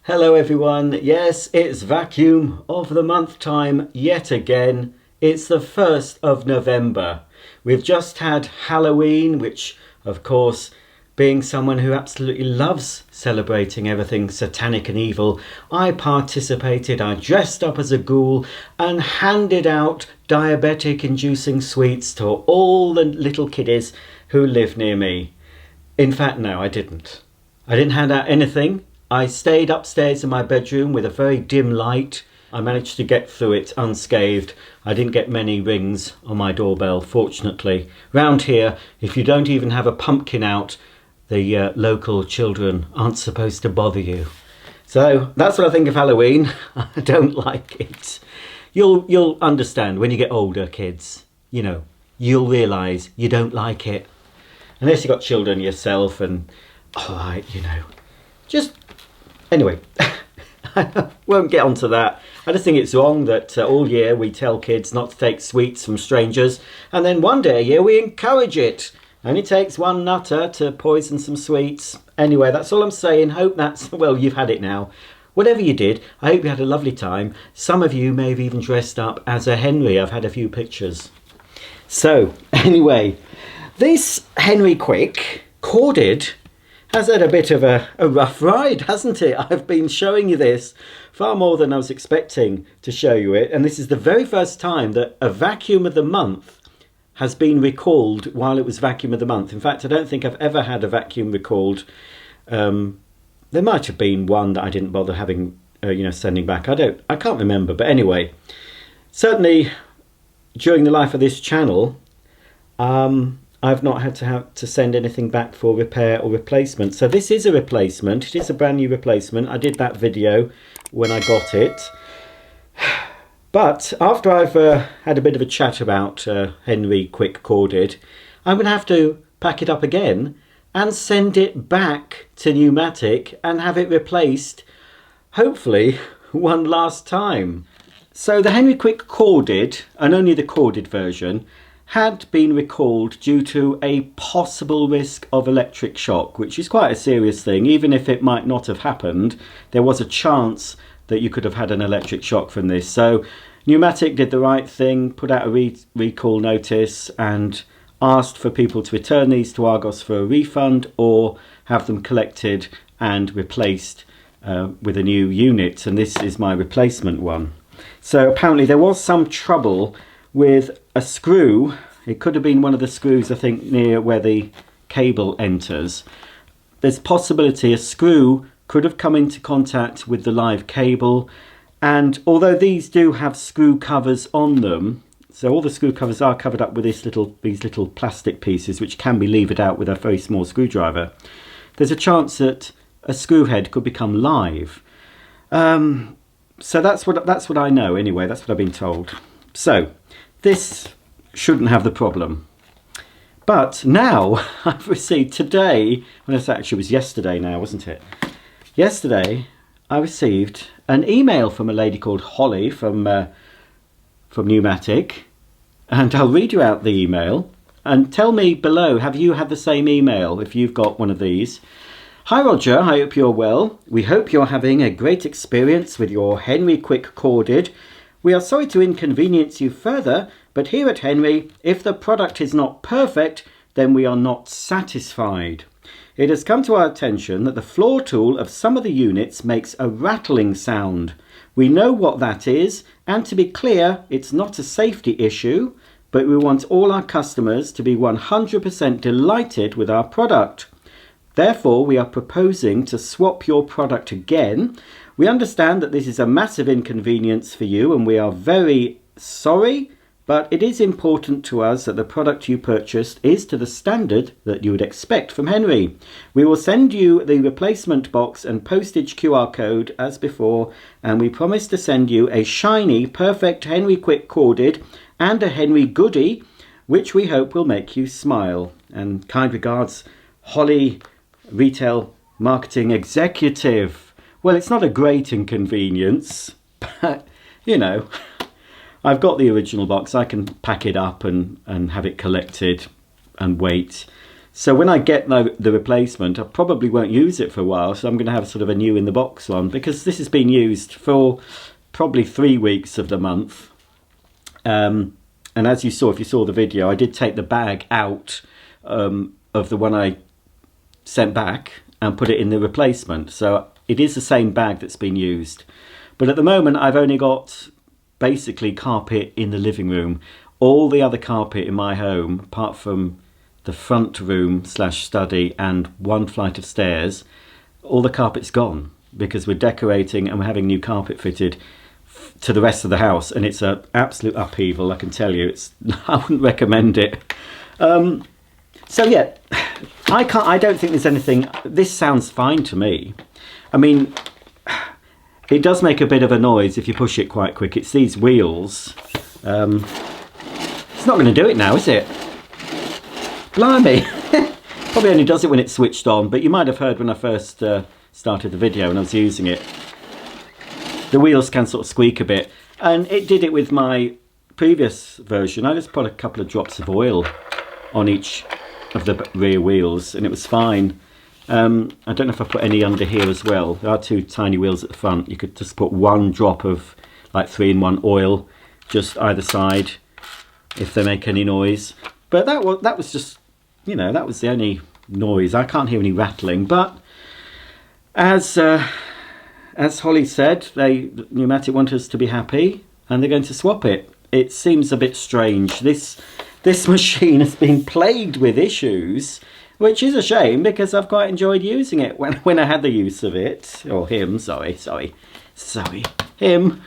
Hello everyone, yes, it's vacuum of the month time yet again. It's the 1st of November. We've just had Halloween, which of course, being someone who absolutely loves celebrating everything satanic and evil, I participated, I dressed up as a ghoul and handed out diabetic inducing sweets to all the little kiddies who live near me. In fact, no, I didn't. I didn't hand out anything. I stayed upstairs in my bedroom with a very dim light. I managed to get through it unscathed. I didn't get many rings on my doorbell, fortunately. Round here, if you don't even have a pumpkin out, the local children aren't supposed to bother you. So that's what I think of Halloween. I don't like it. You'll understand when you get older, kids. You know, you'll realise you don't like it. Unless you've got children yourself and, just... Anyway, I won't get onto that. I just think it's wrong that all year we tell kids not to take sweets from strangers, and then one day a year we encourage it. Only takes one nutter to poison some sweets. Anyway, that's all I'm saying. Hope that's... well, you've had it now. Whatever you did, I hope you had a lovely time. Some of you may have even dressed up as a Henry. I've had a few pictures. So, anyway, this Henry Quick corded has had a bit of a rough ride, hasn't it? I've been showing you this far more than I was expecting to show you it. And this is the very first time that a vacuum of the month has been recalled while it was vacuum of the month. In fact, I don't think I've ever had a vacuum recalled. There might have been one that I didn't bother having, sending back. I can't remember. But anyway, certainly during the life of this channel, I've not had to send anything back for repair or replacement. So this is a replacement. It is a brand new replacement. I did that video when I got it. But after I've had a bit of a chat about Henry Quick Corded, I'm going to have to pack it up again and send it back to Pneumatic and have it replaced, hopefully, one last time. So the Henry Quick Corded, and only the corded version, had been recalled due to a possible risk of electric shock, which is quite a serious thing. Even if it might not have happened, there was a chance that you could have had an electric shock from this. So Pneumatic did the right thing, put out a recall notice and asked for people to return these to Argos for a refund or have them collected and replaced with a new unit. And this is my replacement one. So apparently there was some trouble with a screw. It could have been one of the screws, I think, near where the cable enters. There's possibility a screw could have come into contact with the live cable, and although these do have screw covers on them, so all the screw covers are covered up with these little plastic pieces which can be levered out with a very small screwdriver, there's a chance that a screw head could become live. So that's what I know anyway. That's what I've been told. So this shouldn't have the problem. But now I've received today, well, it actually was yesterday now, wasn't it? Yesterday I received an email from a lady called Holly from Pneumatic, and I'll read you out the email and tell me below, have you had the same email if you've got one of these? Hi Roger, I hope you're well. We hope you're having a great experience with your Henry Quick Corded. We are sorry to inconvenience you further, but here at Henry, if the product is not perfect, then we are not satisfied. It has come to our attention that the floor tool of some of the units makes a rattling sound. We know what that is, and to be clear, it's not a safety issue, but we want all our customers to be 100% delighted with our product. Therefore, we are proposing to swap your product again. We understand that this is a massive inconvenience for you and we are very sorry, but it is important to us that the product you purchased is to the standard that you would expect from Henry. We will send you the replacement box and postage QR code as before, and we promise to send you a shiny, perfect Henry Quick Corded and a Henry Goodie, which we hope will make you smile. And kind regards, Holly, Retail Marketing Executive. Well, it's not a great inconvenience, but, I've got the original box. I can pack it up and have it collected and wait. So when I get the replacement, I probably won't use it for a while, so I'm going to have sort of a new in the box one, because this has been used for probably 3 weeks of the month. And as you saw, if you saw the video, I did take the bag out of the one I sent back and put it in the replacement. So it is the same bag that's been used. But at the moment, I've only got basically carpet in the living room. All the other carpet in my home, apart from the front room / study and one flight of stairs, all the carpet's gone because we're decorating and we're having new carpet fitted to the rest of the house, and it's an absolute upheaval, I can tell you. I wouldn't recommend it. So yeah, I don't think there's anything. This sounds fine to me. I mean, it does make a bit of a noise if you push it quite quick. It's these wheels. It's not going to do it now, is it? Blimey. Probably only does it when it's switched on, but you might have heard when I first started the video and I was using it. The wheels can sort of squeak a bit, and it did it with my previous version. I just put a couple of drops of oil on each of the rear wheels and it was fine. I don't know if I put any under here as well. There are 2 tiny wheels at the front. You could just put 1 drop of like 3-in-1 oil just either side if they make any noise. But that was just, you know, that was the only noise. I can't hear any rattling. But as Holly said, Pneumatic want us to be happy and they're going to swap it. It seems a bit strange. This machine has been plagued with issues, which is a shame because I've quite enjoyed using it when I had the use of it. Or him, sorry, him.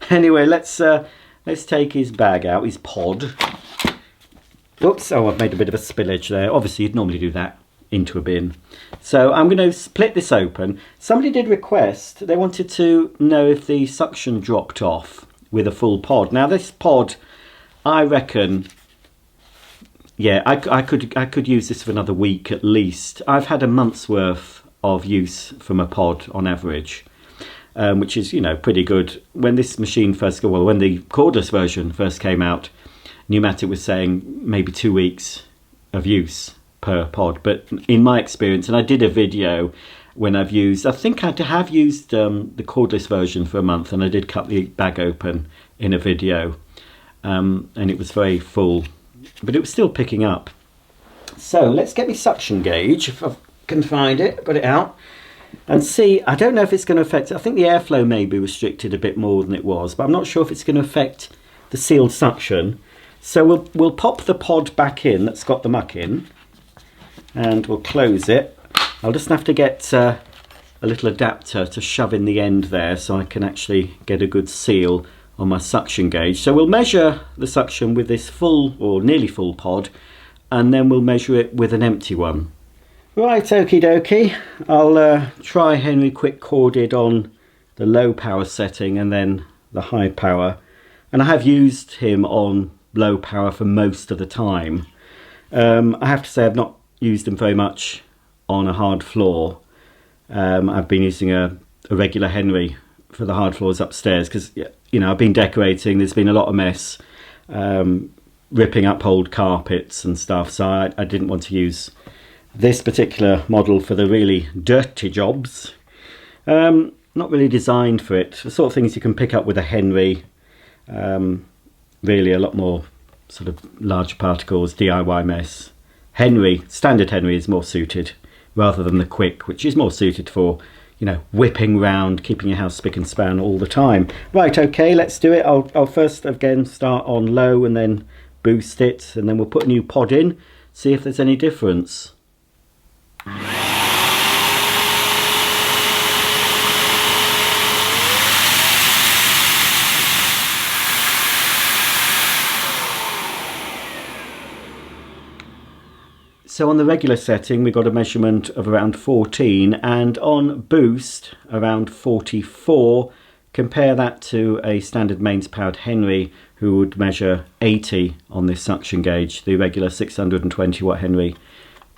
Anyway, let's take his bag out, his pod. Oops, oh, I've made a bit of a spillage there. Obviously, you'd normally do that into a bin. So I'm going to split this open. Somebody did request, they wanted to know if the suction dropped off with a full pod. Now this pod, I reckon, yeah, I could use this for another week at least. I've had a month's worth of use from a pod on average, which is, you know, pretty good. When this machine when the cordless version first came out, Pneumatic was saying maybe 2 weeks of use per pod. But in my experience, and I did a video when I think I have used the cordless version for a month, and I did cut the bag open in a video, and it was very full, but it was still picking up. So let's get my suction gauge, if I can find it, got it out, and see. I don't know if it's going to affect, I think the airflow may be restricted a bit more than it was, but I'm not sure if it's going to affect the sealed suction. So we'll pop the pod back in that's got the muck in, and we'll close it. I'll just have to get a little adapter to shove in the end there so I can actually get a good seal on my suction gauge. So we'll measure the suction with this full or nearly full pod, and then we'll measure it with an empty one. Right, okie dokie. I'll try Henry quick corded on the low power setting and then the high power. And I have used him on low power for most of the time. I have to say I've not used them very much on a hard floor. I've been using a regular Henry for the hard floors upstairs because, you know, I've been decorating. There's been a lot of mess, ripping up old carpets and stuff, so I didn't want to use this particular model for the really dirty jobs. Not really designed for it. The sort of things you can pick up with a Henry. Really a lot more sort of large particles, DIY mess. Standard Henry is more suited rather than the quick, which is more suited for, you know, whipping round, keeping your house spick and span all the time. Right, okay, let's do it. I'll first again start on low and then boost it, and then we'll put a new pod in, see if there's any difference. So on the regular setting, we got a measurement of around 14, and on boost around 44. Compare that to a standard mains powered Henry, who would measure 80 on this suction gauge, the regular 620 watt Henry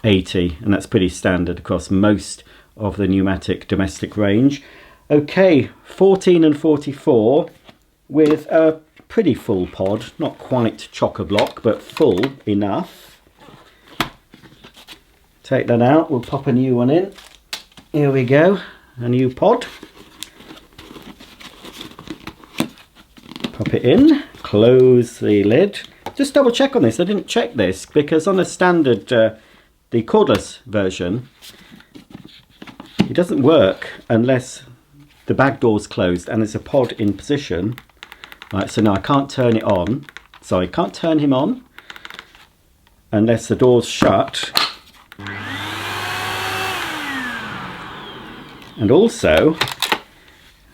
80, and that's pretty standard across most of the Pneumatic domestic range. Okay, 14 and 44 with a pretty full pod, not quite chock-a-block, but full enough. take that out, we'll pop a new one in. Here we go, a new pod. Pop it in, close the lid. Just double check on this, I didn't check this because on the standard, the cordless version, it doesn't work unless the bag door's closed and there's a pod in position. Right, so now I can't turn it on. Sorry, can't turn him on unless the door's shut. And also,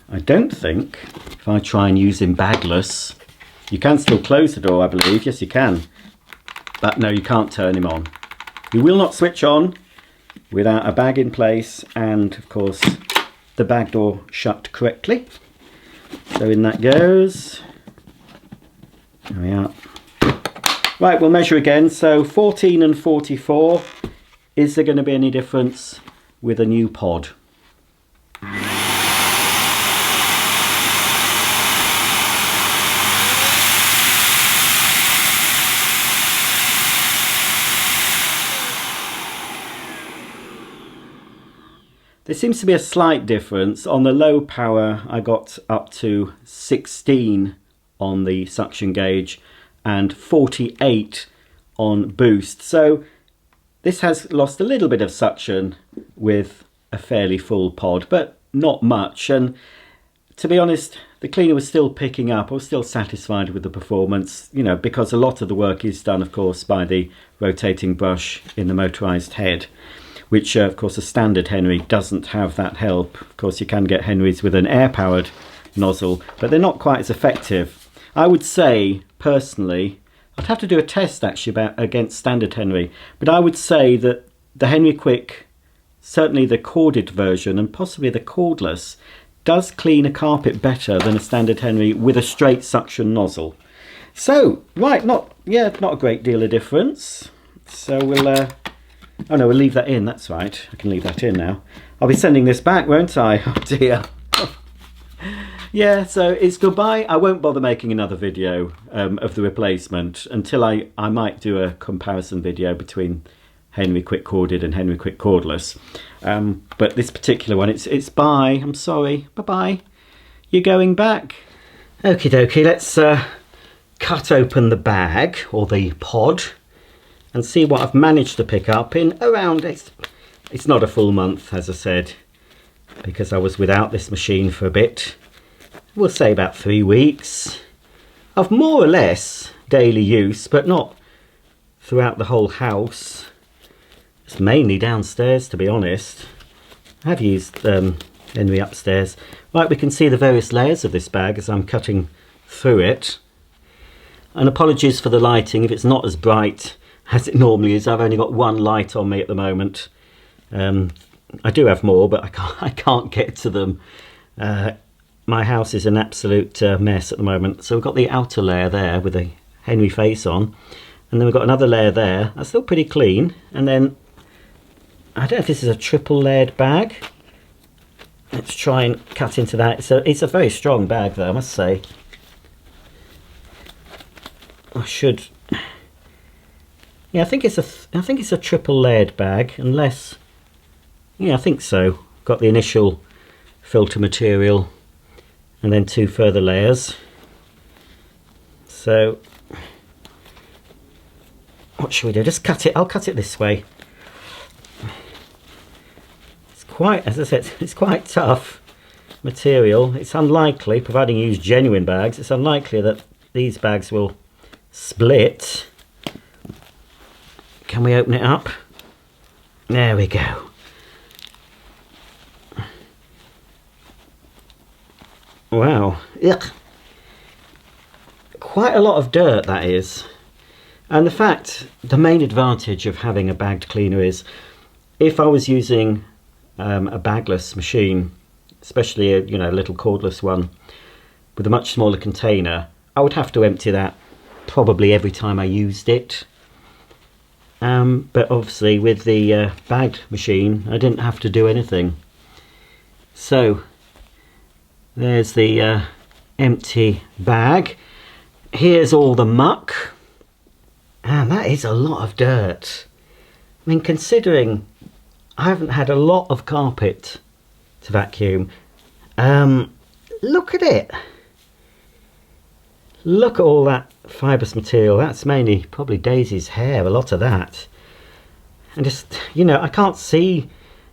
I don't think, if I try and use him bagless, you can still close the door, I believe. Yes, you can. But no, you can't turn him on. He will not switch on without a bag in place and, of course, the bag door shut correctly. So in that goes. There we are. Right, we'll measure again. So 14 and 44. Is there going to be any difference with a new pod? There seems to be a slight difference. On the low power I got up to 16 on the suction gauge and 48 on boost. So this has lost a little bit of suction with a fairly full pod, but not much. And to be honest, the cleaner was still picking up. I was still satisfied with the performance, you know, because a lot of the work is done, of course, by the rotating brush in the motorised head, which of course a standard Henry doesn't have that help. Of course you can get Henrys with an air-powered nozzle, but they're not quite as effective. I would say, personally, I'd have to do a test actually against standard Henry, but I would say that the Henry Quick, certainly the corded version and possibly the cordless, does clean a carpet better than a standard Henry with a straight suction nozzle. So, right, not a great deal of difference. So we'll oh no, we'll leave that in, that's right. I can leave that in now. I'll be sending this back, won't I? Oh dear. Yeah, so it's goodbye. I won't bother making another video of the replacement until I might do a comparison video between Henry Quick Corded and Henry Quick Cordless. But this particular one, it's bye. I'm sorry. Bye-bye. You're going back. Okie dokie, let's cut open the bag, or the pod, and see what I've managed to pick up in around, it's not a full month, as I said, because I was without this machine for a bit. We'll say about 3 weeks of more or less daily use, but not throughout the whole house. It's mainly downstairs, to be honest. I have used Henry upstairs. Right, we can see the various layers of this bag as I'm cutting through it. And apologies for the lighting if it's not as bright as it normally is. I've only got one light on me at the moment. I do have more, but I can't get to them. My house is an absolute mess at the moment. So we've got the outer layer there with the Henry face on, and then we've got another layer there. That's still pretty clean. And then I don't know if this is a triple layered bag. Let's try and cut into that. It's a very strong bag, though, I must say. I should. Yeah, I think it's a triple layered bag, unless. Yeah, I think so. Got the initial filter material, and then 2 further layers. So, what should we do? Just cut it. I'll cut it this way. It's quite, as I said, it's quite tough material. It's unlikely, providing you use genuine bags, it's unlikely that these bags will split. Can we open it up? There we go. Wow. Ugh. Quite a lot of dirt, that is. And the main advantage of having a bagged cleaner is, if I was using a bagless machine, especially a little cordless one with a much smaller container, I would have to empty that probably every time I used it. But obviously with the bagged machine, I didn't have to do anything. So there's the empty bag. Here's all the muck, and that is a lot of dirt. I mean, considering I haven't had a lot of carpet to vacuum, look at it. Look at all that fibrous material. That's mainly probably Daisy's hair, a lot of that. And just, you know, I can't see,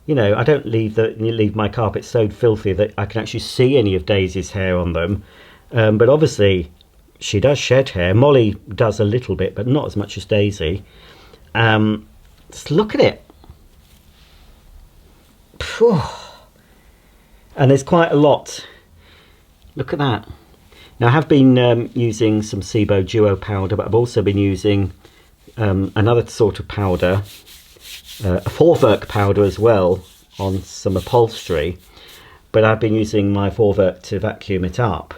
you know, I don't leave my carpet so filthy that I can actually see any of Daisy's hair on them. But obviously she does shed hair. Molly does a little bit, but not as much as Daisy. Just look at it. Phew. And there's quite a lot. Look at that. Now I have been using some SIBO Duo powder, but I've also been using another sort of powder, a Vorwerk powder as well, on some upholstery. But I've been using my Vorwerk to vacuum it up.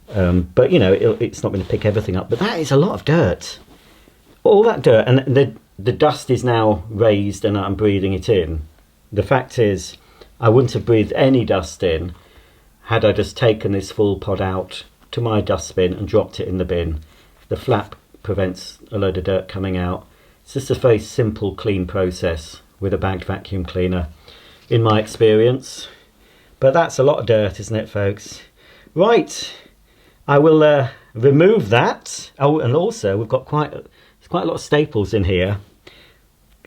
But you know, it's not going to pick everything up. But that is a lot of dirt. All that dirt, and the dust is now raised and I'm breathing it in. The fact is, I wouldn't have breathed any dust in had I just taken this full pod out to my dustbin and dropped it in the bin. The flap prevents a load of dirt coming out. It's just a very simple, clean process with a bagged vacuum cleaner, in my experience. But that's a lot of dirt, isn't it, folks? Right, I will remove that. Oh, and also we've got quite a lot of staples in here,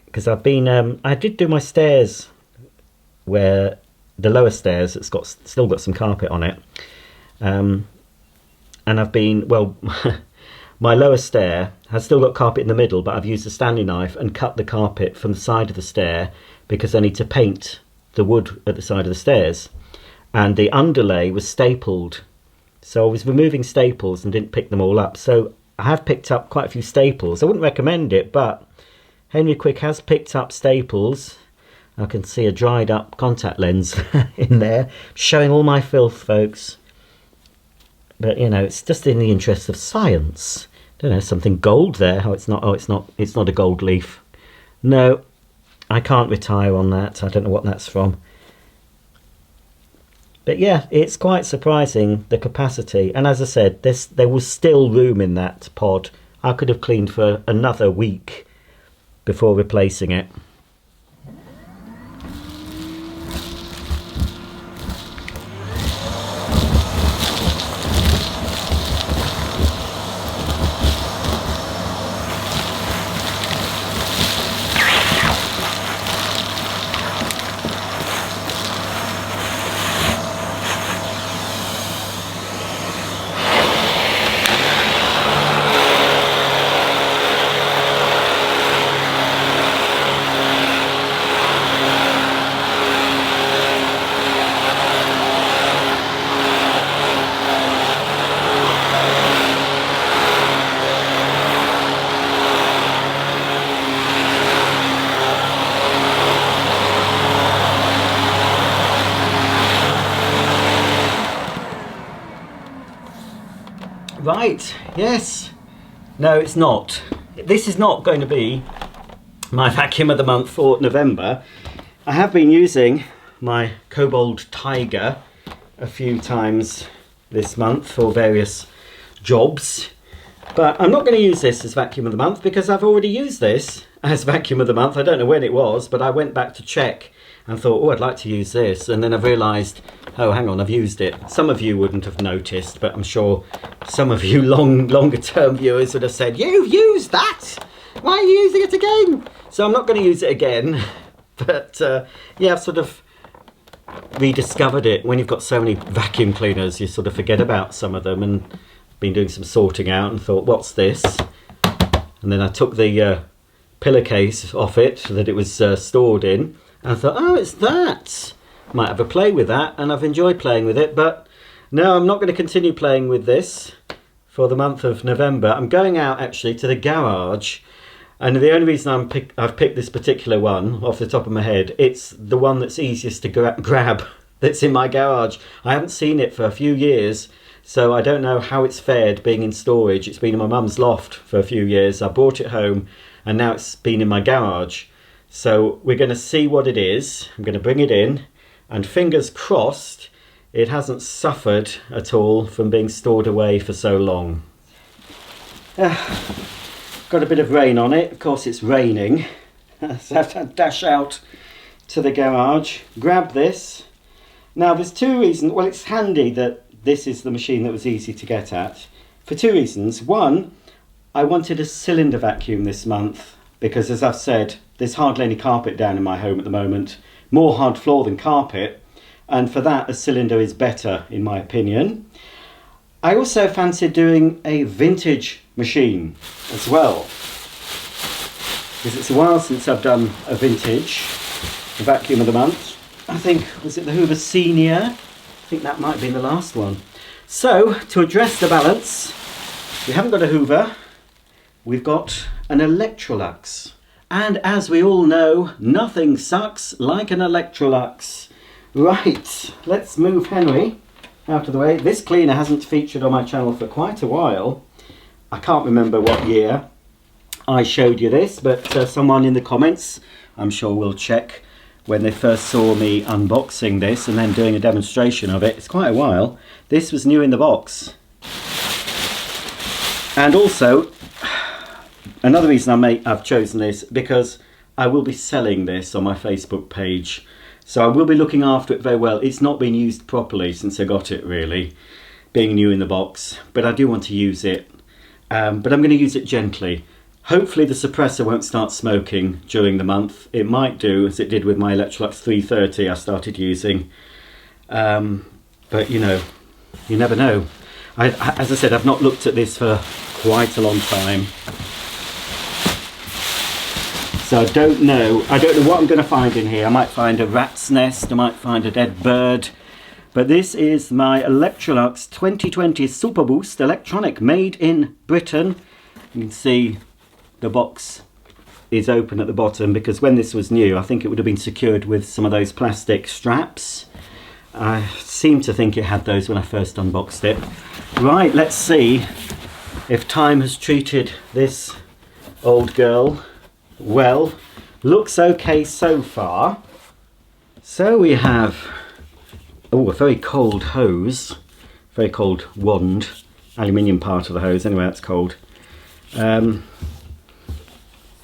because I've been I did do my stairs, where the lower stairs, it's still got some carpet on it, and I've been, well, my lower stair has still got carpet in the middle, but I've used a Stanley knife and cut the carpet from the side of the stair because I need to paint the wood at the side of the stairs, and the underlay was stapled, so I was removing staples and didn't pick them all up. So I have picked up quite a few staples. I wouldn't recommend it, but Henry Quick has picked up staples. I can see a dried up contact lens in there, showing all my filth, folks. But you know, it's just in the interest of science. I don't know, something gold there. Oh, it's not a gold leaf. No, I can't retire on that. I don't know what that's from. But yeah, it's quite surprising, the capacity. And as I said, there was still room in that pod. I could have cleaned for another week before replacing it. Right, yes. No, it's not. This is not going to be my vacuum of the month for November. I have been using my Kobold Tiger a few times this month for various jobs, but I'm not going to use this as vacuum of the month because I've already used this as vacuum of the month. I don't know when it was, but I went back to check and thought, oh, I'd like to use this, and then I've realised, oh, hang on, I've used it. Some of you wouldn't have noticed, but I'm sure some of you longer term viewers would have said, you've used that, why are you using it again? So I'm not going to use it again, but yeah, I've sort of rediscovered it. When you've got so many vacuum cleaners, you sort of forget about some of them, and been doing some sorting out and thought, what's this? And then I took the pillowcase off it that it was stored in, and I thought, oh, it's that. Might have a play with that, and I've enjoyed playing with it, but no, I'm not going to continue playing with this for the month of November. I'm going out actually to the garage, and the only reason I've picked this particular one off the top of my head, it's the one that's easiest to grab that's in my garage. I haven't seen it for a few years, so I don't know how it's fared being in storage. It's been in my mum's loft for a few years. I brought it home, and now it's been in my garage. So we're going to see what it is. I'm going to bring it in, and fingers crossed it hasn't suffered at all from being stored away for so long. Got a bit of rain on it. Of course it's raining. So I have to dash out to the garage, grab this. Now there's two reasons. Well, it's handy that this is the machine that was easy to get at for two reasons. One, I wanted a cylinder vacuum this month because, as I've said, there's hardly any carpet down in my home at the moment. More hard floor than carpet, and for that a cylinder is better in my opinion. I also fancied doing a vintage machine as well, because it's a while since I've done a vintage vacuum of the month. I think, was it the Hoover Senior? I think that might have been the last one. So, to address the balance, we haven't got a Hoover, we've got an Electrolux. And as we all know, nothing sucks like an Electrolux. Right, let's move Henry out of the way. This cleaner hasn't featured on my channel for quite a while. I can't remember what year I showed you this, but someone in the comments, I'm sure, will check when they first saw me unboxing this and then doing a demonstration of it. It's quite a while. This was new in the box. And also, another reason I've chosen this, because I will be selling this on my Facebook page. So I will be looking after it very well. It's not been used properly since I got it, really, being new in the box. But I do want to use it. But I'm going to use it gently. Hopefully the suppressor won't start smoking during the month. It might do, as it did with my Electrolux 330 I started using. But you know, you never know. As I said, I've not looked at this for quite a long time. So I don't know what I'm going to find in here. I might find a rat's nest, I might find a dead bird. But this is my Electrolux 2020 Super Boost electronic, made in Britain. You can see the box is open at the bottom, because when this was new, I think it would have been secured with some of those plastic straps. I seem to think it had those when I first unboxed it. Right, let's see if time has treated this old girl well. Looks okay so far. So we have a very cold hose, very cold wand, aluminium part of the hose, anyway that's cold.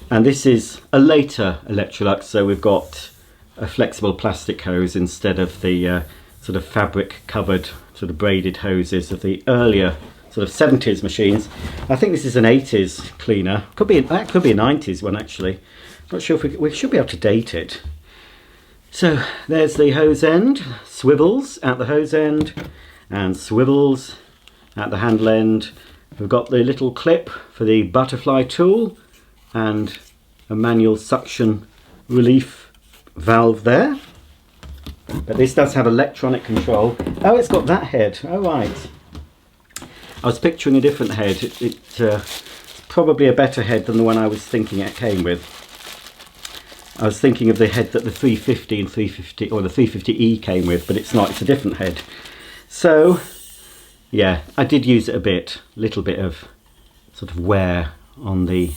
And this is a later Electrolux, so we've got a flexible plastic hose instead of the sort of fabric covered sort of braided hoses of the earlier sort of 70s machines. I think this is an 80s cleaner. That could be a 90s one actually. Not sure if we should be able to date it. So there's the hose end, swivels at the hose end and swivels at the handle end. We've got the little clip for the butterfly tool and a manual suction relief valve there. But this does have electronic control. Oh, it's got that head. Oh, right. I was picturing a different head. It's probably a better head than the one I was thinking it came with. I was thinking of the head that the 350 and 350, or the 350E came with, but it's not. It's a different head. So, yeah, I did use it a bit. Little bit of sort of wear on the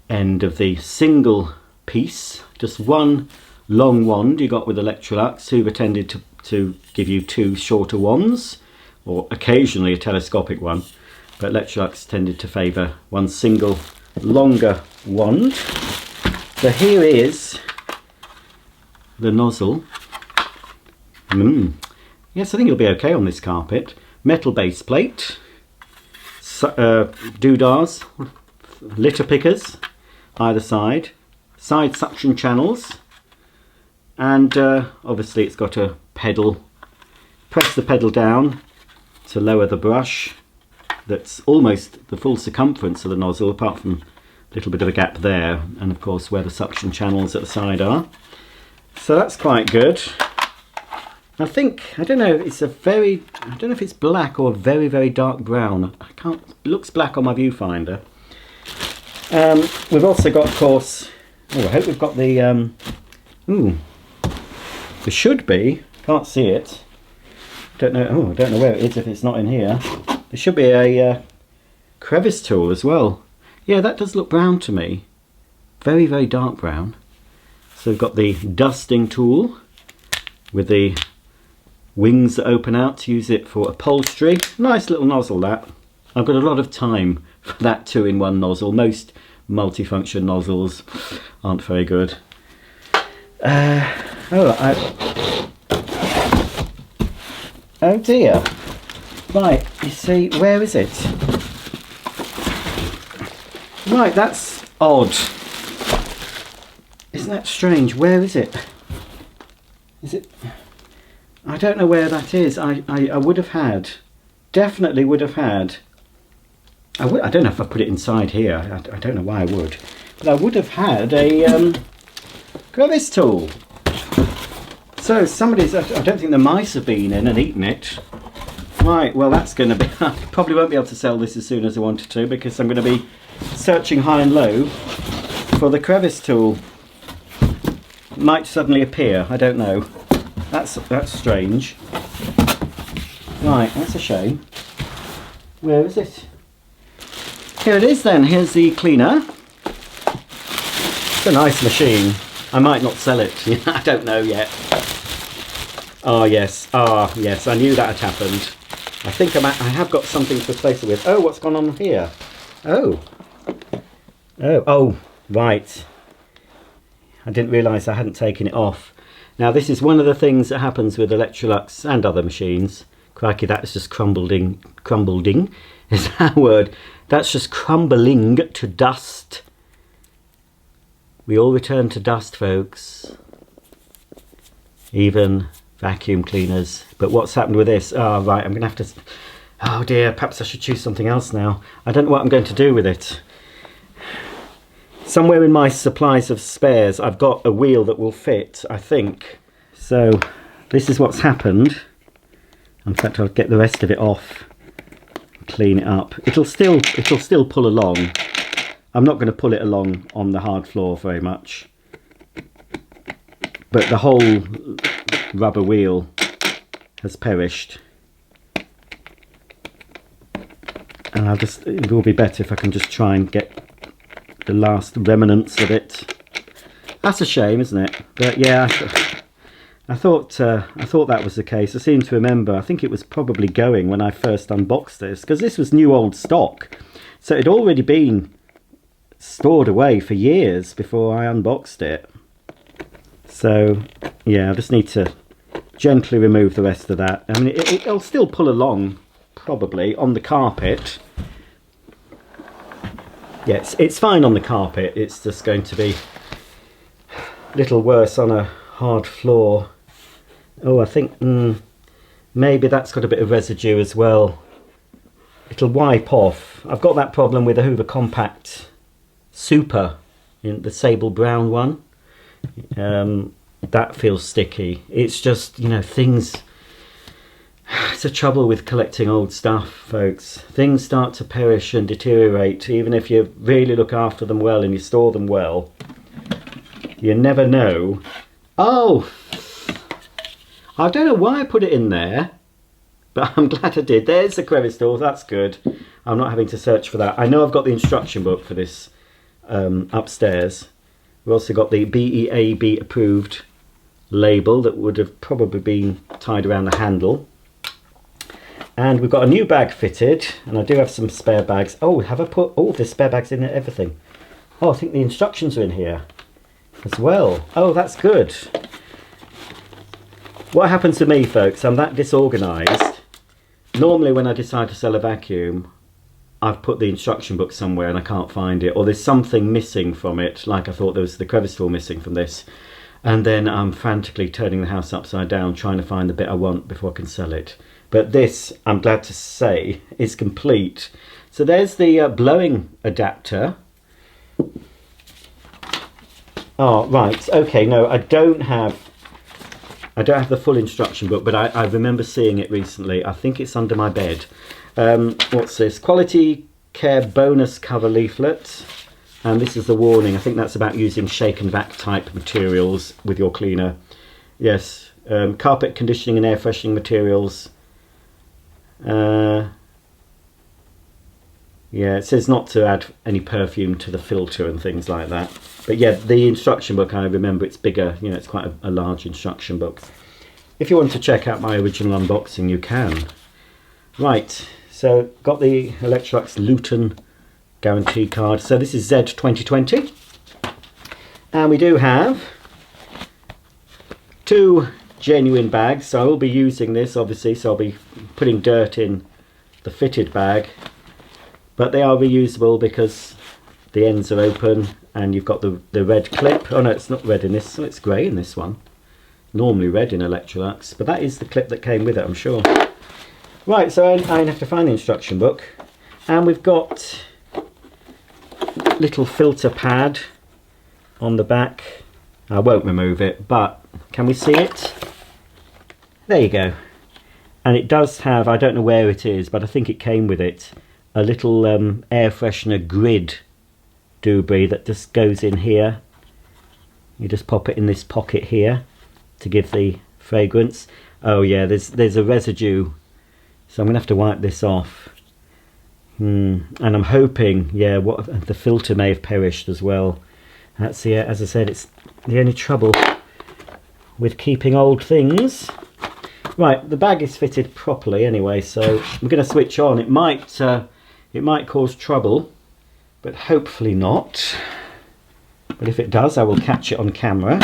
end of the single piece. Just one long wand you got with Electrolux. Hoover tended to give you two shorter wands, or occasionally a telescopic one, but Electrolux tended to favour one single longer wand. So here is the nozzle. Yes, I think it'll be okay on this carpet. Metal base plate, doodahs, litter pickers either side suction channels, and obviously it's got a pedal. Press the pedal down to lower the brush. That's almost the full circumference of the nozzle, apart from a little bit of a gap there, and of course where the suction channels at the side are. So that's quite good. I think, I don't know if it's black or very, very dark brown. It looks black on my viewfinder. We've also got, of course, I hope we've got the, there should be, can't see it. I don't know where it is if it's not in here. There should be a crevice tool as well. Yeah, that does look brown to me. Very, very dark brown. So we've got the dusting tool with the wings that open out to use it for upholstery. Nice little nozzle that. I've got a lot of time for that 2-in-1 nozzle. Most multifunction nozzles aren't very good. Oh dear. Right, you see, where is it? Right, that's odd. Isn't that strange? Where is it? Is it? I don't know where that is. I would have had, definitely would have had. I don't know if I put it inside here. I don't know why I would, but I would have had a crevice tool. So somebody's. I don't think the mice have been in and eaten it. Right. Well, that's going to be. I probably won't be able to sell this as soon as I wanted to because I'm going to be searching high and low for the crevice tool. Might suddenly appear. I don't know. That's strange. Right. That's a shame. Where is it? Here it is then. Here's the cleaner. It's a nice machine. I might not sell it. I don't know yet. Oh yes. Ah yes. I knew that had happened. I think I have got something to replace it with. Oh, what's gone on here? Oh. Oh. Right. I didn't realise I hadn't taken it off. Now this is one of the things that happens with Electrolux and other machines. Crikey, that's just crumbling is that a word? That's just crumbling to dust. We all return to dust, folks. Even vacuum cleaners. But what's happened with this? Oh, right, I'm going to have to... Oh dear, perhaps I should choose something else now. I don't know what I'm going to do with it. Somewhere in my supplies of spares, I've got a wheel that will fit, I think. So, this is what's happened. In fact, I'll get the rest of it off. Clean it up. It'll still pull along. I'm not going to pull it along on the hard floor very much. But the whole rubber wheel has perished. And it will be better if I can just try and get the last remnants of it. That's a shame, isn't it? But yeah, I thought that was the case. I seem to remember, I think it was probably going when I first unboxed this, because this was new old stock. So it had already been stored away for years before I unboxed it. So yeah, I just need to gently remove the rest of that. I mean, it'll still pull along probably on the carpet. Yes, it's fine on the carpet. It's just going to be a little worse on a hard floor. Oh, I think maybe that's got a bit of residue as well. It'll wipe off. I've got that problem with the Hoover Compact Super, in the sable brown one. That feels sticky. It's just, you know, things... It's the trouble with collecting old stuff, folks. Things start to perish and deteriorate, even if you really look after them well and you store them well. You never know. Oh! I don't know why I put it in there, but I'm glad I did. There's the crevice tool, that's good. I'm not having to search for that. I know I've got the instruction book for this upstairs. We've also got the BEAB approved label that would have probably been tied around the handle. And we've got a new bag fitted, and I do have some spare bags. Oh, have I put all the spare bags in everything? Oh, I think the instructions are in here as well. Oh, that's good. What happens to me, folks, I'm that disorganised. Normally when I decide to sell a vacuum, I've put the instruction book somewhere and I can't find it, or there's something missing from it, like I thought there was the crevice tool missing from this. And then I'm frantically turning the house upside down trying to find the bit I want before I can sell it. But this, I'm glad to say, is complete. So there's the blowing adapter. Oh, right. Okay, no, I don't have the full instruction book, but I remember seeing it recently. I think it's under my bed. What's this? Quality Care bonus cover leaflet. And this is the warning. I think that's about using shake and vac type materials with your cleaner. Yes, carpet conditioning and air freshening materials. Yeah, it says not to add any perfume to the filter and things like that. But yeah, the instruction book, I remember it's bigger, you know, it's quite a large instruction book. If you want to check out my original unboxing, you can. Right, so got the Electrolux Luton guarantee card. So this is Z 2020, and we do have 2 genuine bags. So I will be using this obviously, so I'll be putting dirt in the fitted bag, but they are reusable because the ends are open, and you've got the red clip. Oh no, it's not red in this, so it's grey in this one. Normally red in Electrolux, but that is the clip that came with it, I'm sure. Right, so I have to find the instruction book, and we've got little filter pad on the back. I won't remove it, but can we see it? There you go. And it does have, I don't know where it is, but I think it came with it, a little air freshener grid doobie that just goes in here. You just pop it in this pocket here to give the fragrance. Oh yeah, there's a residue, so I'm gonna have to wipe this off. And I'm hoping, yeah, what the filter may have perished as well. That's the, as I said, it's the only trouble with keeping old things. Right, the bag is fitted properly anyway, so I'm going to switch on. It might cause trouble, but hopefully not. But if it does, I will catch it on camera.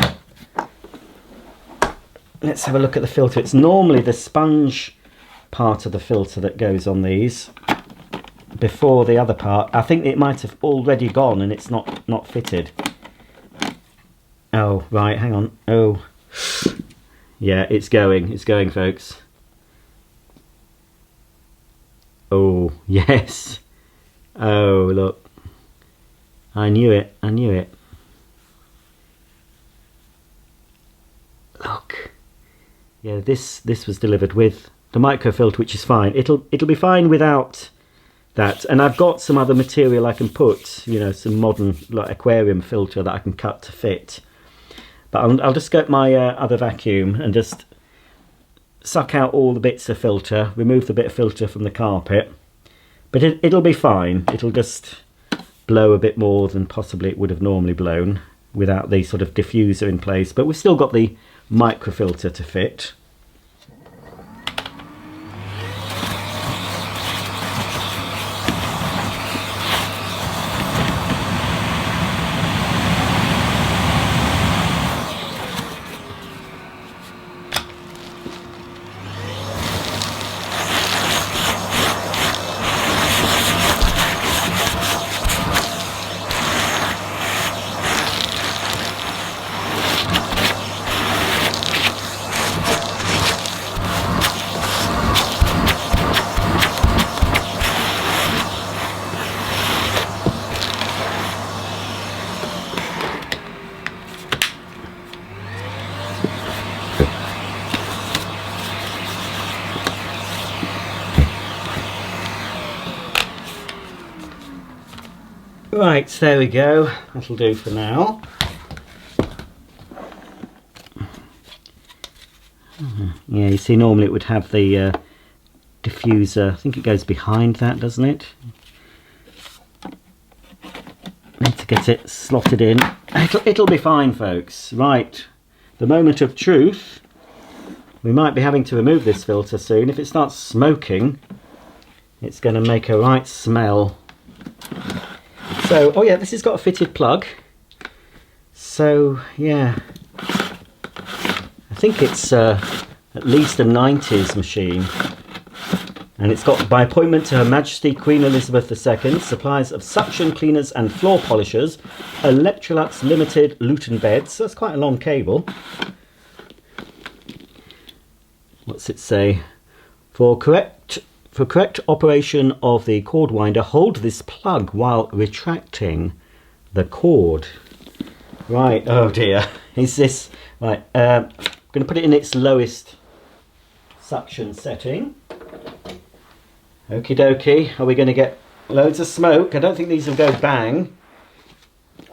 Let's have a look at the filter. It's normally the sponge part of the filter that goes on these before the other part. I think it might have already gone and it's not fitted. Oh, right, hang on. Oh, yeah, it's going, folks. Oh, yes. Oh, look. I knew it. Look. Yeah, this was delivered with the microfilter, which is fine. It'll be fine without that. And I've got some other material I can put, you know, some modern like aquarium filter that I can cut to fit. But I'll just get my other vacuum and just suck out all the bits of filter, remove the bit of filter from the carpet. But it'll be fine. It'll just blow a bit more than possibly it would have normally blown without the sort of diffuser in place. But we've still got the microfilter to fit. Right, there we go. That'll do for now. Yeah, you see normally it would have the diffuser. I think it goes behind that, doesn't it? Need to get it slotted in. It'll be fine, folks. Right, the moment of truth. We might be having to remove this filter soon. If it starts smoking, it's going to make a right smell. So, oh yeah, this has got a fitted plug. So, yeah. I think it's at least a 90s machine. And it's got, by appointment to Her Majesty Queen Elizabeth II, supplies of suction cleaners and floor polishers, Electrolux Limited Luton beds. That's quite a long cable. What's it say? For correct operation of the cord winder, hold this plug while retracting the cord. Right, oh dear. Is this... Right, I'm going to put it in its lowest suction setting. Okie dokie. Are we going to get loads of smoke? I don't think these will go bang.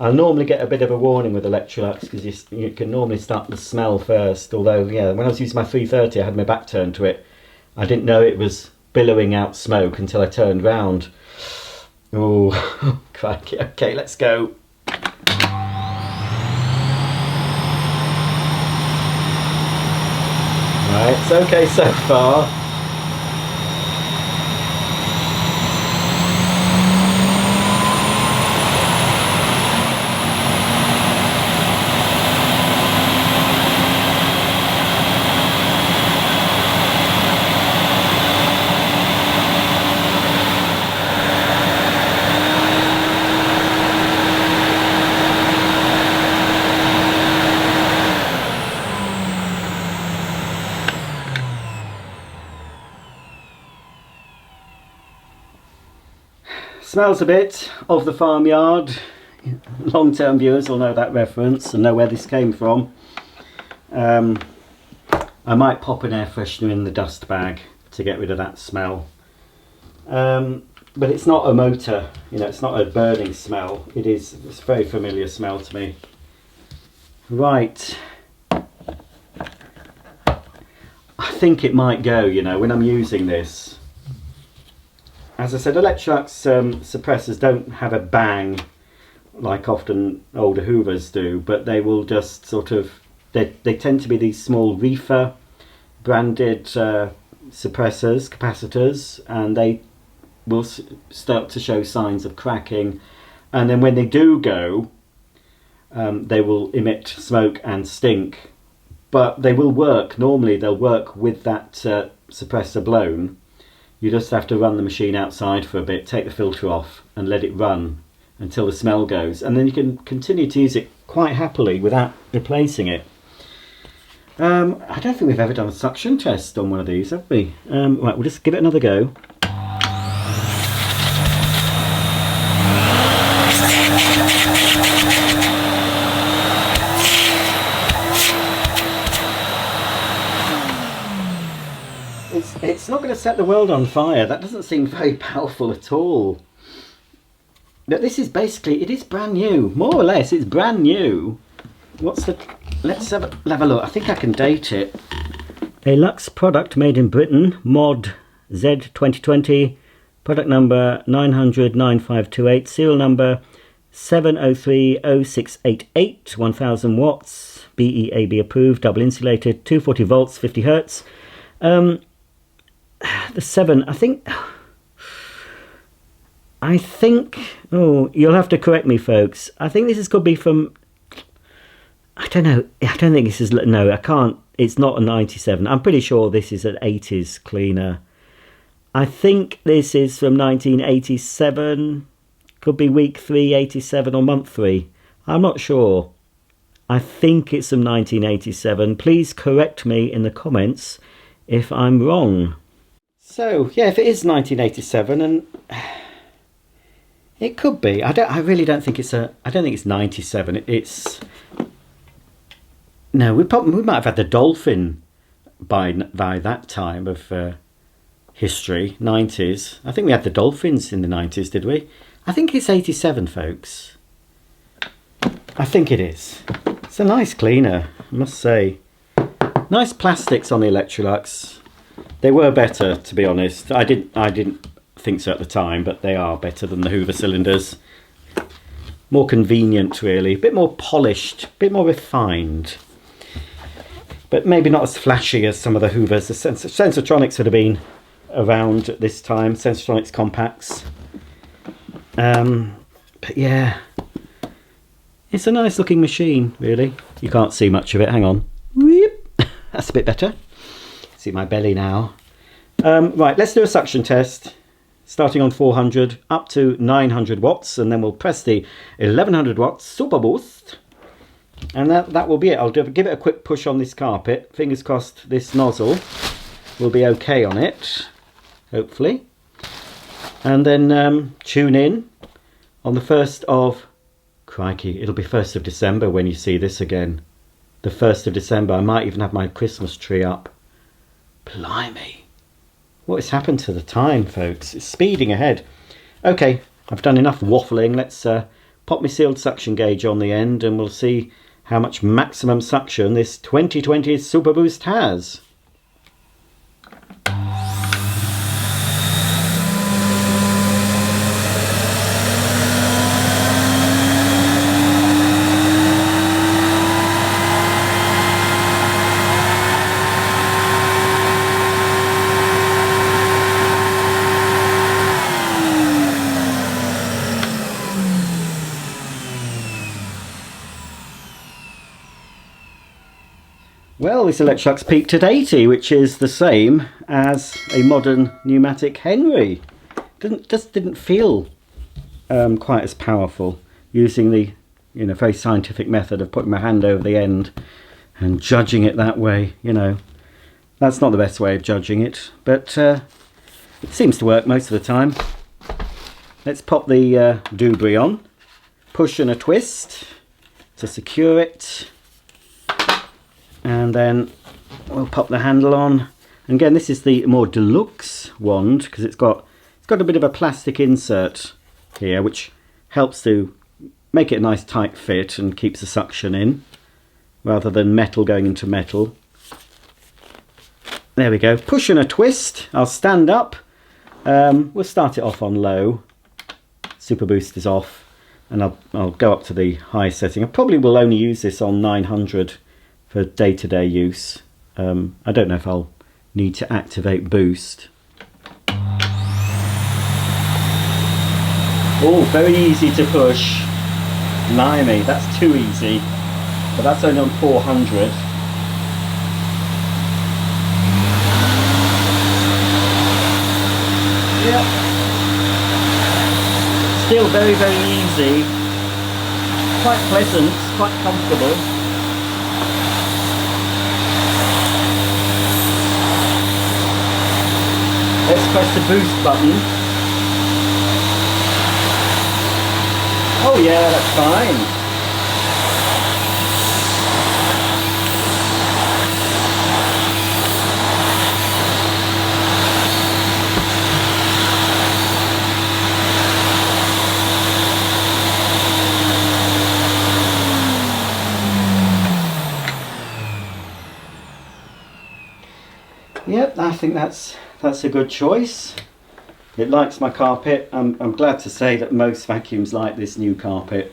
I'll normally get a bit of a warning with Electrolux because you can normally start the smell first. Although, yeah, when I was using my 330, I had my back turned to it. I didn't know it was billowing out smoke until I turned round. Oh, crikey. Okay, let's go. Right, it's okay so far. . Smells a bit of the farmyard. Long-term viewers will know that reference and know where this came from. I might pop an air freshener in the dust bag to get rid of that smell. But it's not a motor, you know, it's not a burning smell. It's a very familiar smell to me. Right. I think it might go, you know, when I'm using this. As I said, Electrolux suppressors don't have a bang like often older Hoovers do, but they will just sort of, they tend to be these small reefer branded suppressors, capacitors, and they will start to show signs of cracking, and then when they do go, they will emit smoke and stink, but they will work. Normally they'll work with that suppressor blown. You just have to run the machine outside for a bit, take the filter off and let it run until the smell goes, and then you can continue to use it quite happily without replacing it. I don't think we've ever done a suction test on one of these, have we? Right, we'll just give it another go. It's not going to set the world on fire. That doesn't seem very powerful at all. But this is basically, it is brand new, more or less. It's brand new. What's the? Let's have a look. I think I can date it. A Lux product made in Britain, Mod Z 2020, product number 9009528, serial number 7030688, 1000 watts, BEAB approved, double insulated, 240 volts, 50 hertz. The 7, I think, oh, you'll have to correct me, folks. I think this could be from, I don't know, I don't think this is, no, I can't, it's not a 97. I'm pretty sure this is an 80s cleaner. I think this is from 1987, could be week 3, 87 or month 3. I'm not sure. I think it's from 1987. Please correct me in the comments if I'm wrong. So, yeah, if it is 1987, and it could be. I really don't think it's I don't think it's 97. It's, no, we might have had the Dolphin by that time of history, 90s. I think we had the Dolphins in the 90s, did we? I think it's 87, folks. I think it is. It's a nice cleaner, I must say. Nice plastics on the Electrolux. They were better, to be honest. I didn't think so at the time, but they are better than the Hoover cylinders. More convenient, really. A bit more polished, a bit more refined. But maybe not as flashy as some of the Hoovers. The Sensortronics would have been around at this time. Sensortronics compacts. But yeah, it's a nice looking machine, really. You can't see much of it. Hang on. That's a bit better. See my belly now. Right, let's do a suction test. Starting on 400 up to 900 watts, and then we'll press the 1100 watts super boost, and that will be it. I'll give it a quick push on this carpet. Fingers crossed this nozzle will be okay on it, hopefully. And then tune in on the 1st of, crikey, it'll be 1st of December when you see this again. The 1st of December. I might even have my Christmas tree up. Blimey. What has happened to the time, folks? It's speeding ahead. Okay, I've done enough waffling. Let's pop my sealed suction gauge on the end, and we'll see how much maximum suction this 2020 Super Boost has. Well, this Electrolux peaked at 80, which is the same as a modern pneumatic Henry. Just didn't feel quite as powerful using the very scientific method of putting my hand over the end and judging it that way. That's not the best way of judging it, but it seems to work most of the time. let's pop the doorbell on. Push and a twist to secure it. And then we'll pop the handle on. And again, this is the more deluxe wand because it's got a bit of a plastic insert here, which helps to make it a nice tight fit and keeps the suction in, rather than metal going into metal. There we go. Push and a twist. I'll stand up. We'll start it off on low. Super boost is off, and I'll go up to the high setting. I probably will only use this on 900 for day-to-day use. I don't know if I'll need to activate boost. Oh, very easy to push. Blimey, that's too easy. But that's only on 400. Yep. Still very, very easy. Quite pleasant, quite comfortable. Let's press the boost button. Oh yeah, that's fine. Yep, I think that's a good choice. It likes my carpet. I'm glad to say that most vacuums like this new carpet.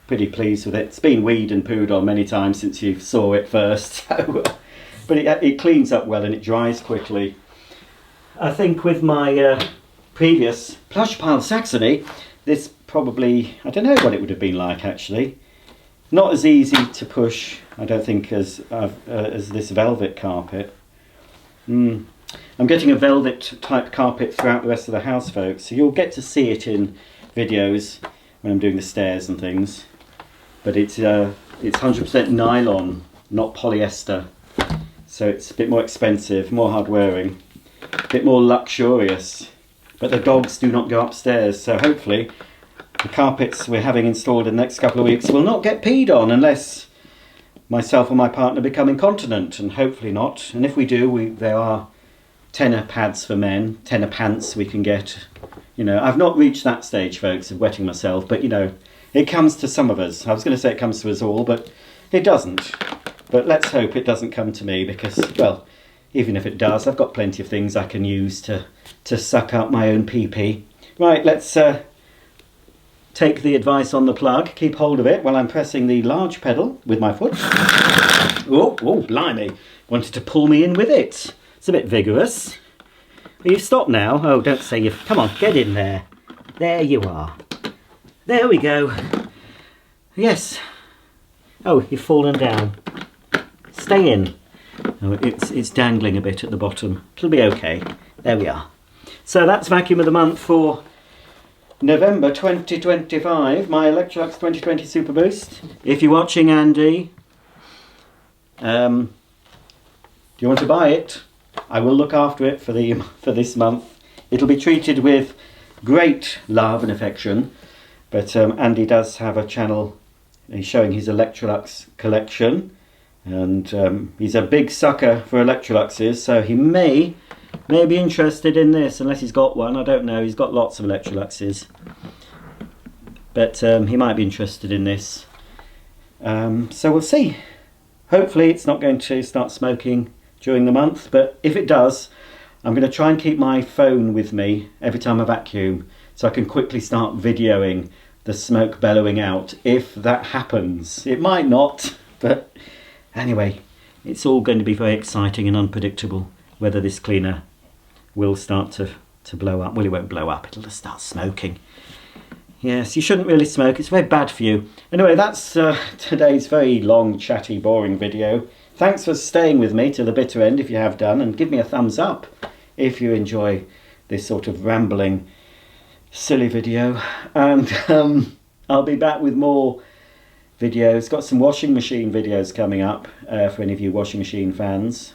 Pretty pleased with it. It's been weed and pooed on many times since you saw it first. But it cleans up well and it dries quickly. I think with my previous Plush Pile Saxony, this probably, I don't know what it would have been like actually. Not as easy to push, I don't think, as this velvet carpet. I'm getting a velvet type carpet throughout the rest of the house, folks, so you'll get to see it in videos when I'm doing the stairs and things. But it's 100% nylon, not polyester, so it's a bit more expensive, more hard wearing, a bit more luxurious. But the dogs do not go upstairs, so hopefully the carpets we're having installed in the next couple of weeks will not get peed on unless myself or my partner become incontinent, and hopefully not. And if we do, there are tenor pads for men, tenor pants we can get. You know, I've not reached that stage, folks, of wetting myself, but you know, it comes to some of us. I was going to say it comes to us all, but it doesn't. But let's hope it doesn't come to me because, well, even if it does, I've got plenty of things I can use to suck out my own pee-pee. Right, let's take the advice on the plug. Keep hold of it while I'm pressing the large pedal with my foot. Oh, blimey. Wanted to pull me in with it. It's a bit vigorous. Well, you've stopped now. Oh, don't say you've... Come on, get in there. There you are. There we go. Yes. Oh, you've fallen down. Stay in. Oh, it's dangling a bit at the bottom. It'll be okay. There we are. So that's Vacuum of the Month for November 2025. My Electrolux 2020 Super Boost. If you're watching, Andy, do you want to buy it? I will look after it for this month. It'll be treated with great love and affection. But Andy does have a channel. He's showing his Electrolux collection, and he's a big sucker for Electroluxes, so he may be interested in this, unless he's got one. I don't know. He's got lots of Electroluxes, but he might be interested in this. So we'll see. Hopefully it's not going to start smoking during the month, but if it does, I'm going to try and keep my phone with me every time I vacuum, so I can quickly start videoing the smoke bellowing out if that happens. It might not, but anyway, it's all going to be very exciting and unpredictable whether this cleaner will start to blow up. Well, it won't blow up, it'll just start smoking. Yes, you shouldn't really smoke, it's very bad for you. Anyway, that's today's very long, chatty, boring video. Thanks for staying with me to the bitter end if you have done, and give me a thumbs up if you enjoy this sort of rambling, silly video. And I'll be back with more videos. Got some washing machine videos coming up for any of you washing machine fans.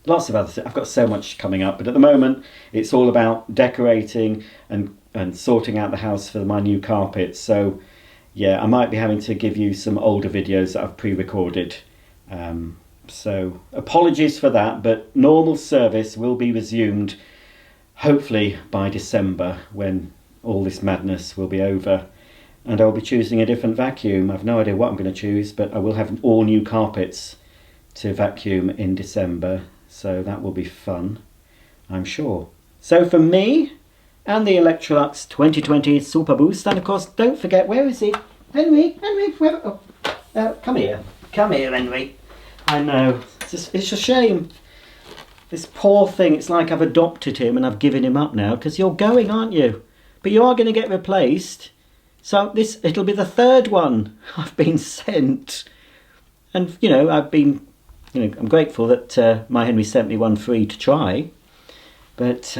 lots of other things. I've got so much coming up, but at the moment it's all about decorating and sorting out the house for my new carpets. So yeah, I might be having to give you some older videos that I've pre-recorded. So apologies for that, but normal service will be resumed hopefully by December, when all this madness will be over, and I'll be choosing a different vacuum. I've no idea what I'm going to choose, but I will have all new carpets to vacuum in December, so that will be fun, I'm sure. So for me and the Electrolux 2020 Super Boost, and of course don't forget, where is he? Henry, where, come here, Henry. I know, it's a shame. This poor thing, it's like I've adopted him and I've given him up now, because you're going, aren't you? But you are going to get replaced. So it'll be the third one I've been sent. And, you know, I'm grateful that my Henry sent me one free to try. But,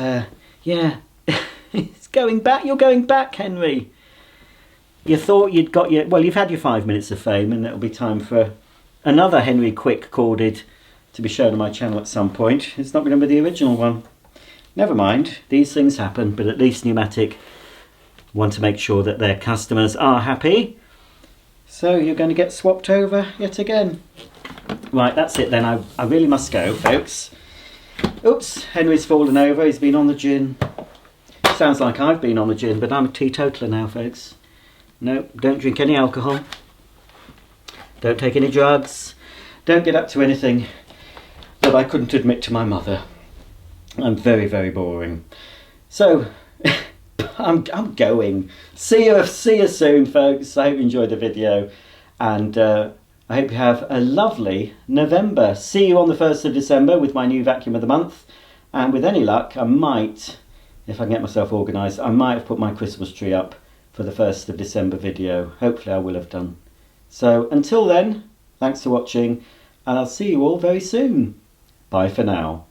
yeah, it's going back. You're going back, Henry. You thought you'd got well, you've had your 5 minutes of fame, and it'll be time for another Henry quick corded to be shown on my channel at some point. It's not going to be the original one. Never mind, these things happen, but at least Pneumatic want to make sure that their customers are happy. So you're going to get swapped over yet again. Right, that's it then. I really must go, folks. Oops, Henry's fallen over. He's been on the gin. Sounds like I've been on the gin, but I'm a teetotaler now, folks. No, don't drink any alcohol. Don't take any drugs. Don't get up to anything that I couldn't admit to my mother. I'm very, very boring. So, I'm going. See you soon, folks. I hope you enjoyed the video, and I hope you have a lovely November. See you on the 1st of December with my new vacuum of the month, and with any luck, I might, if I can get myself organised, I might have put my Christmas tree up for the 1st of December video. Hopefully I will have done. So until then, thanks for watching, and I'll see you all very soon. Bye for now.